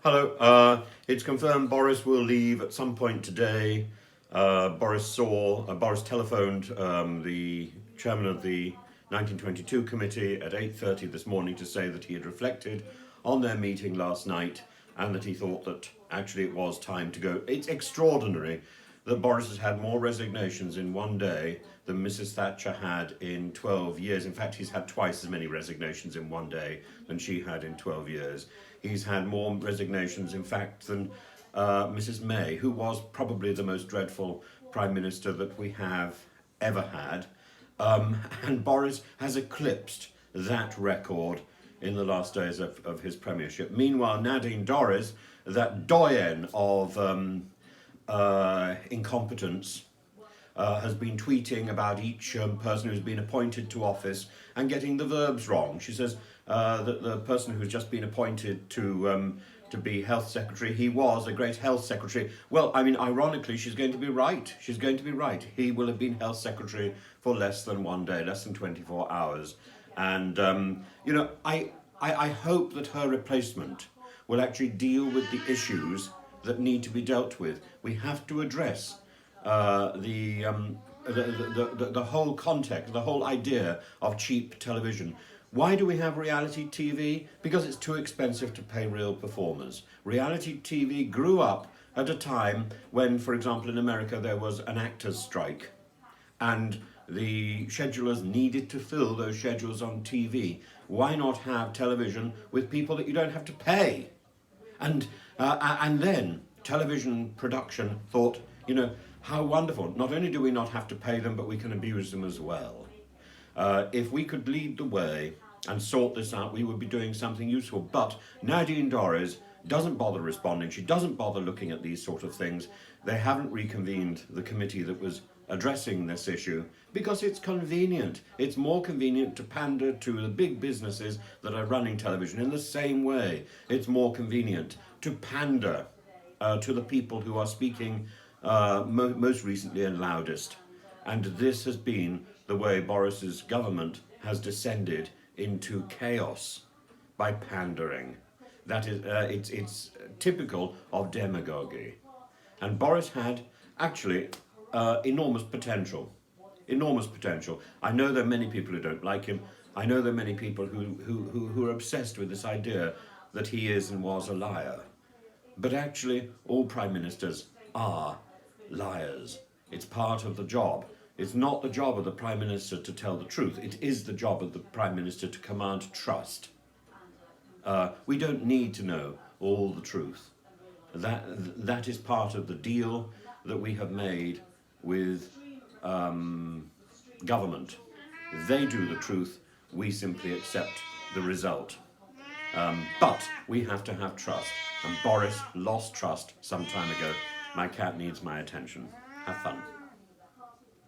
Hello. It's confirmed Boris will leave at some point today. Boris telephoned the chairman of the 1922 committee at 8:30 this morning to say that he had reflected on their meeting last night and that he thought that actually it was time to go. It's extraordinary that Boris has had more resignations in one day than Mrs. Thatcher had in 12 years. In fact, he's had twice as many resignations in one day than she had in 12 years. He's had more resignations, in fact, than Mrs. May, who was probably the most dreadful Prime Minister that we have ever had. And Boris has eclipsed that record in the last days of his premiership. Meanwhile, Nadine Dorries, that doyen of incompetence, has been tweeting about each person who's been appointed to office and getting the verbs wrong. She says that the person who's just been appointed to be health secretary, he was a great health secretary. Well, I mean, ironically, she's going to be right. She's going to be right. He will have been health secretary for less than one day, less than 24 hours. And, I hope that her replacement will actually deal with the issues that need to be dealt with. We have to address the whole context, the whole idea of cheap television. Why do we have reality TV? Because it's too expensive to pay real performers. Reality TV grew up at a time when, for example, in America there was an actors' strike, and the schedulers needed to fill those schedules on TV. Why not have television with people that you don't have to pay? And then television production thought, how wonderful. Not only do we not have to pay them, but we can abuse them as well. If we could lead the way and sort this out, we would be doing something useful. But Nadine Dorries doesn't bother responding. She doesn't bother looking at these sort of things. They haven't reconvened the committee that was addressing this issue because it's convenient. It's more convenient to pander to the big businesses that are running television in the same way. It's more convenient to pander to the people who are speaking most recently and loudest. And this has been the way Boris's government has descended into chaos by pandering. That is, it's typical of demagogy. And Boris had actually enormous potential. Enormous potential. I know there are many people who don't like him. I know there are many people who are obsessed with this idea that he is and was a liar. But actually, all prime ministers are liars. It's part of the job. It's not the job of the Prime Minister to tell the truth. It is the job of the Prime Minister to command trust. We don't need to know all the truth. That is part of the deal that we have made with government. They do the truth, we simply accept the result. But we have to have trust. And Boris lost trust some time ago. My cat needs my attention. Have fun.